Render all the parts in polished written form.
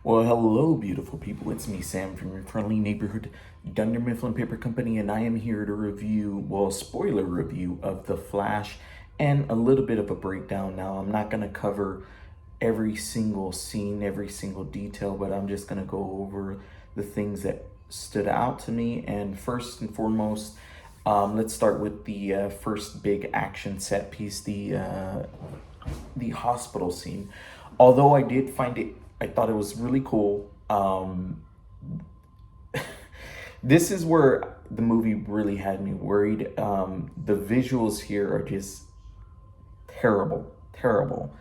Well, hello, beautiful people. It's me, Sam, from your friendly neighborhood Dunder Mifflin Paper Company, and I am here to review, well, spoiler review of The Flash and a little bit of a breakdown. Now, I'm not going to cover every single scene, every single detail, but I'm just going to go over the things that stood out to me. And first and foremost, let's start with the first big action set piece, the hospital scene. Although I thought it was really cool. This is where the movie really had me worried. The visuals here are just terrible, terrible.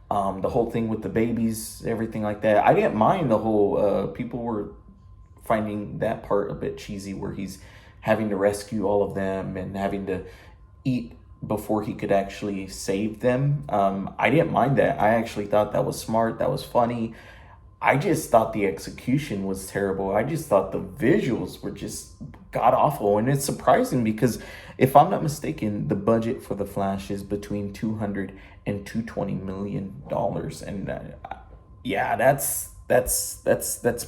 The whole thing with the babies, everything like that. I didn't mind the whole. People were finding that part a bit cheesy, where he's having to rescue all of them and having to eat before he could actually save them. I didn't mind that. I actually thought that was smart. That was funny. I just thought the execution was terrible. I just thought the visuals were just god awful. And it's surprising because, if I'm not mistaken, the budget for The Flash is between 200 and $220 million. And yeah, that's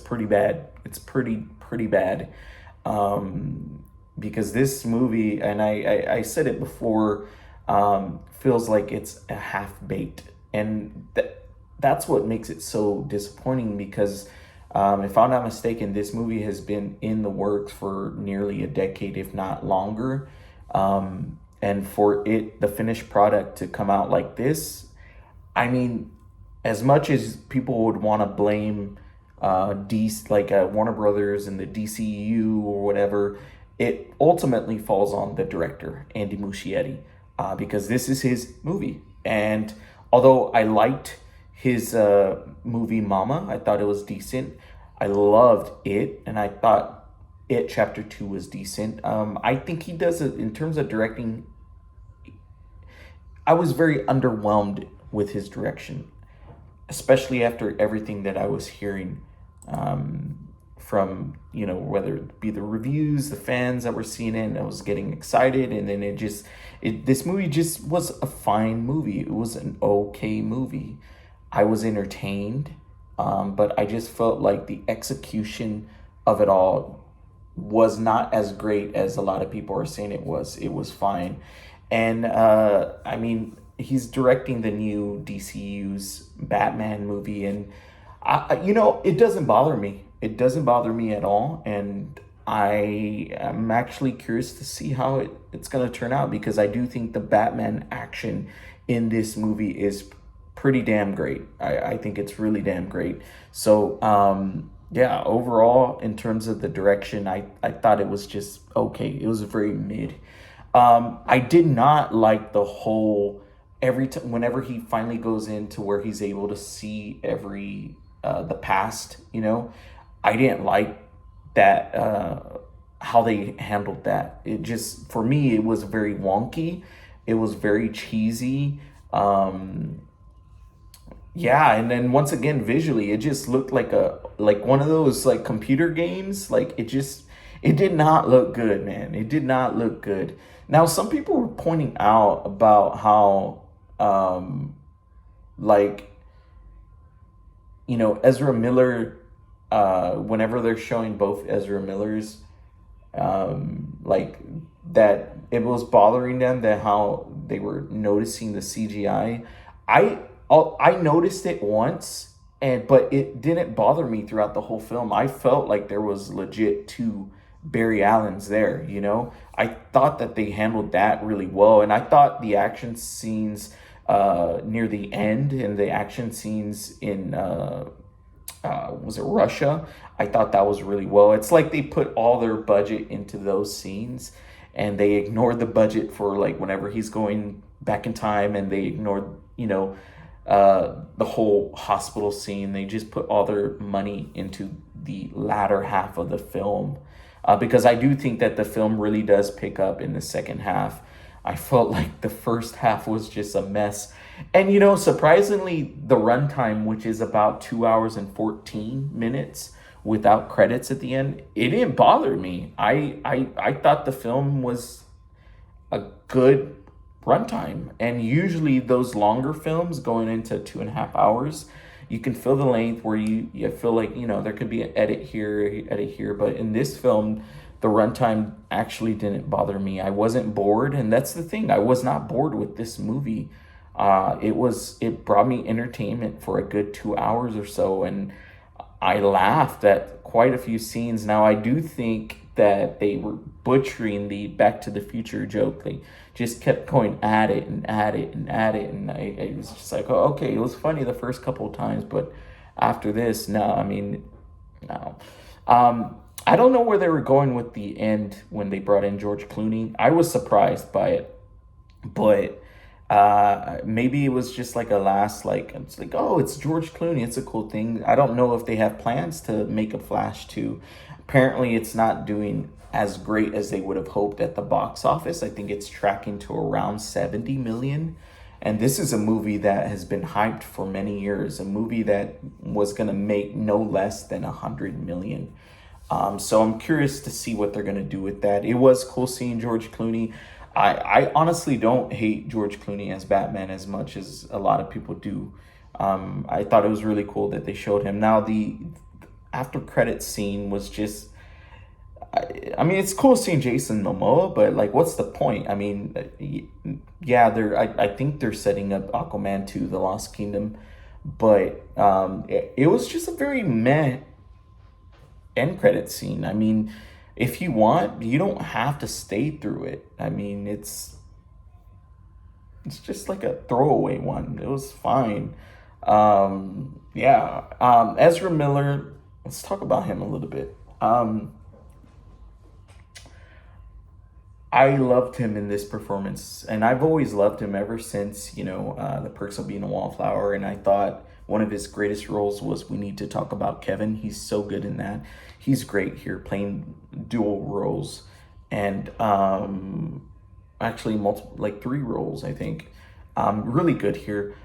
pretty bad. It's pretty bad. Because this movie, and I said it before, feels like it's a half baked, and that's what makes it so disappointing. Because if I'm not mistaken, this movie has been in the works for nearly a decade, if not longer. And for the finished product to come out like this, I mean, as much as people would want to blame Warner Brothers and the DCU or whatever, it ultimately falls on the director, Andy Muschietti, because this is his movie. And although I liked his movie Mama, I thought it was decent. I loved it, and I thought It Chapter 2 was decent. I think he does it in terms of directing. I was very underwhelmed with his direction, especially after everything that I was hearing from, whether it be the reviews, the fans that were seeing it, and I was getting excited. And then this movie just was a fine movie. It was an okay movie. I was entertained, but I just felt like the execution of it all was not as great as a lot of people are saying it was. It was fine. And I mean, he's directing the new DCU's Batman movie, and it doesn't bother me. It doesn't bother me at all, and I am actually curious to see how it's going to turn out, because I do think the Batman action in this movie is pretty damn great. I think it's really damn great. So, yeah, overall, in terms of the direction, I thought it was just okay. It was very mid. I did not like the whole, every time, whenever he finally goes into where he's able to see the past, I didn't like that, how they handled that. It just, for me, it was very wonky. It was very cheesy. Yeah, and then once again, visually, it just looked like one of those like computer games. It did not look good, man. It did not look good. Now, some people were pointing out about how like, Ezra Miller, whenever they're showing both Ezra Millers, like, that it was bothering them, that how they were noticing the CGI. I noticed it once, but it didn't bother me throughout the whole film. I felt like there was legit two Barry Allens there. I thought that they handled that really well, and I thought the action scenes near the end, and the action scenes in was it Russia? I thought that was really well. It's like they put all their budget into those scenes, and they ignored the budget for, like, whenever he's going back in time, and they ignored the whole hospital scene. They just put all their money into the latter half of the film, because I do think that the film really does pick up in the second half. I felt like the first half was just a mess. And, surprisingly, the runtime, which is about 2 hours and 14 minutes without credits at the end, it didn't bother me. I thought the film was a good runtime. And usually those longer films going into 2.5 hours, you can feel the length where you feel like, there could be an edit here. But in this film, the runtime actually didn't bother me. I wasn't bored, and that's the thing. I was not bored with this movie. It brought me entertainment for a good 2 hours or so, and I laughed at quite a few scenes. Now, I do think that they were butchering the Back to the Future joke. They just kept going at it and at it and at it, and I was just like, oh, okay, it was funny the first couple of times, but after this, no, I mean, no. I don't know where they were going with the end when they brought in George Clooney. I was surprised by it, but maybe it was just like a last, like, it's like, oh, it's George Clooney, it's a cool thing. I don't know if they have plans to make a Flash 2. Apparently it's not doing as great as they would have hoped at the box office. I think it's tracking to around 70 million, and this is a movie that has been hyped for many years, a movie that was going to make no less than 100 million. So I'm curious to see what they're going to do with that. It was cool seeing George Clooney. I honestly don't hate George Clooney as Batman as much as a lot of people do. I thought it was really cool that they showed him. Now, the after credits scene was just, I mean, it's cool seeing Jason Momoa, but like, what's the point? I mean, yeah, I think they're setting up Aquaman 2, The Lost Kingdom, but it was just a very meh end credit scene. I mean, if you want, you don't have to stay through it. I mean, it's just like a throwaway one. It was fine. Yeah. Ezra Miller, let's talk about him a little bit. I loved him in this performance, and I've always loved him ever since, The Perks of Being a Wallflower, and I thought one of his greatest roles was We Need to Talk About Kevin. He's so good in that. He's great here, playing dual roles, and actually multiple, like 3 roles, I think. Really good here.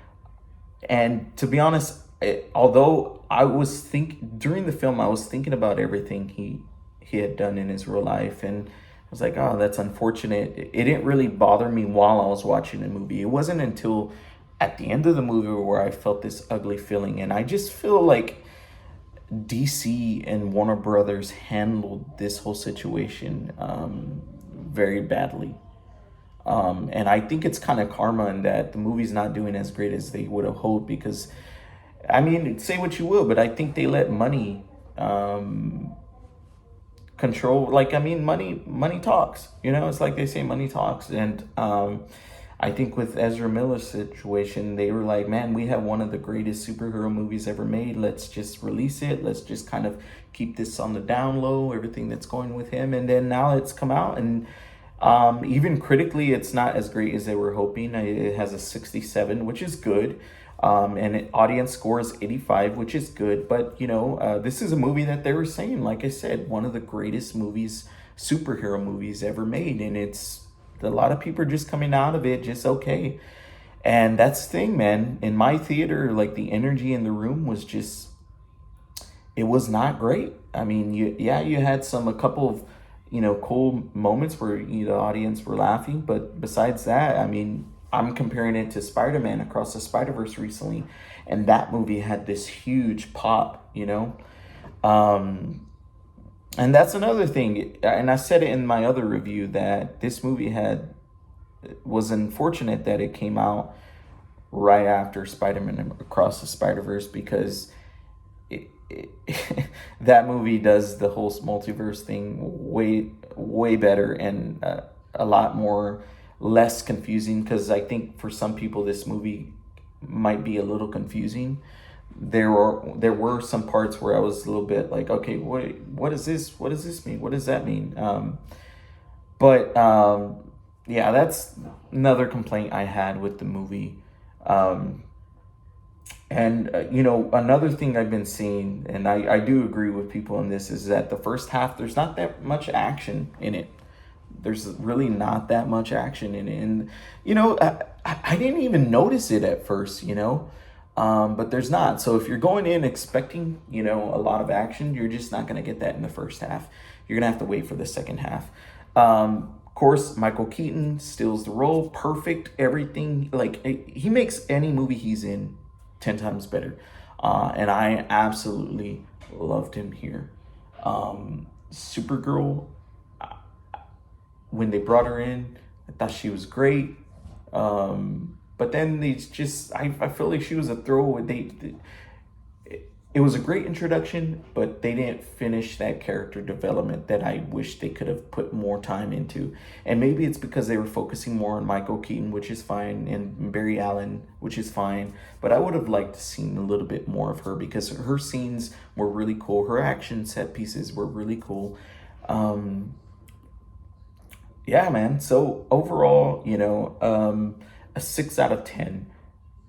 And to be honest, although during the film, I was thinking about everything he had done in his real life, and I was like, oh, that's unfortunate. It didn't really bother me while I was watching the movie. It wasn't until at the end of the movie where I felt this ugly feeling. And I just feel like DC and Warner Brothers handled this whole situation very badly. And I think it's kind of karma in that the movie's not doing as great as they would have hoped, because, I mean, say what you will, but I think they let money control. Like, I mean, money talks, it's like they say, money talks. And I think with Ezra Miller's situation, they were like, man, we have one of the greatest superhero movies ever made. Let's just release it. Let's just kind of keep this on the down low, everything that's going with him. And then now it's come out, and even critically, it's not as great as they were hoping. It has a 67, which is good. And audience score is 85, which is good. But, this is a movie that they were saying, like I said, one of the greatest superhero movies ever made. And a lot of people are just coming out of it just okay. And that's the thing, man. In my theater, like, the energy in the room was just, it was not great. I mean, you had a couple of, cool moments where, the audience were laughing. But besides that, I mean, I'm comparing it to Spider-Man Across the Spider-Verse recently, and that movie had this huge pop, and that's another thing, and I said it in my other review, that this movie was unfortunate that it came out right after Spider-Man Across the Spider-Verse, because that movie does the whole multiverse thing way better, and a lot less confusing, because I think for some people this movie might be a little confusing. There were some parts where I was a little bit like, okay, what is this? What does this mean? What does that mean? But yeah, that's another complaint I had with the movie. And another thing I've been seeing, and I do agree with people on this, is that the first half, there's not that much action in it. There's really not that much action in it. And, I didn't even notice it at first, but there's not. So if you're going in expecting, a lot of action, you're just not going to get that in the first half. You're going to have to wait for the second half. Of course, Michael Keaton steals the role. Perfect. Everything. Like, he makes any movie he's in 10 times better. And I absolutely loved him here. Supergirl, when they brought her in, I thought she was great. But then they just, I feel like she was a throwaway. It was a great introduction, but they didn't finish that character development that I wish they could have put more time into. And maybe it's because they were focusing more on Michael Keaton, which is fine, and Barry Allen, which is fine. But I would have liked to see a little bit more of her because her scenes were really cool. Her action set pieces were really cool. Yeah, man. So overall, a 6 out of 10.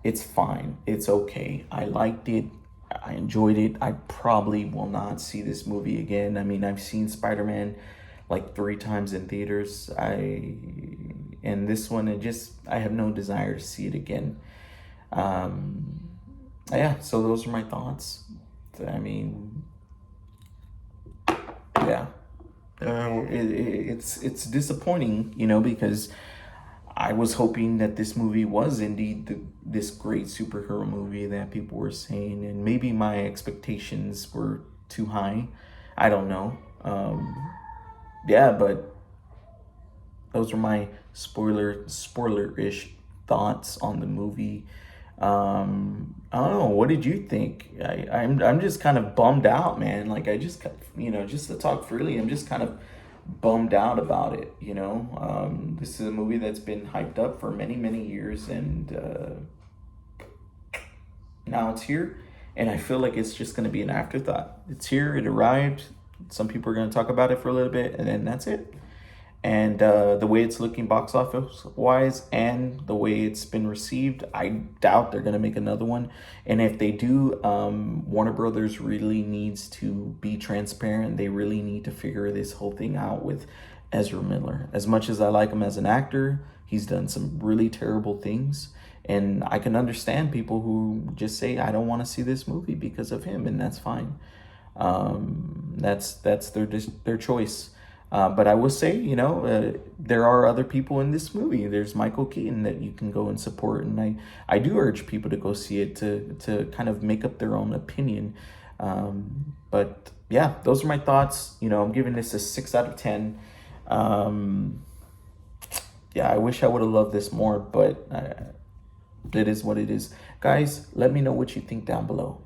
It's fine. It's okay. I liked it. I enjoyed it. I probably will not see this movie again. I mean, I've seen Spider-Man like 3 times in theaters. And this one, I have no desire to see it again. Yeah, so those are my thoughts. I mean, yeah. It's disappointing, because I was hoping that this movie was indeed this great superhero movie that people were saying, and maybe my expectations were too high. I don't know. Yeah, but those are my spoiler-ish thoughts on the movie. I don't know. What did you think? I'm just kind of bummed out, man. Like just to talk freely, I'm just kind of bummed out about it. This is a movie that's been hyped up for many many years, and now it's here, and I feel like it's just gonna be an afterthought. It's here. It arrived. Some people are gonna talk about it for a little bit, and then that's it. And the way it's looking box office wise and the way it's been received, I doubt they're going to make another one. And if they do, Warner Brothers really needs to be transparent. They really need to figure this whole thing out with Ezra Miller. As much as I like him as an actor, he's done some really terrible things. And I can understand people who just say, I don't want to see this movie because of him, and that's fine. That's their choice. But I will say, there are other people in this movie. There's Michael Keaton that you can go and support, and I do urge people to go see it to kind of make up their own opinion. But yeah, those are my thoughts. I'm giving this a 6 out of 10. Yeah, I wish I would have loved this more, but it is what it is. Guys, let me know what you think down below.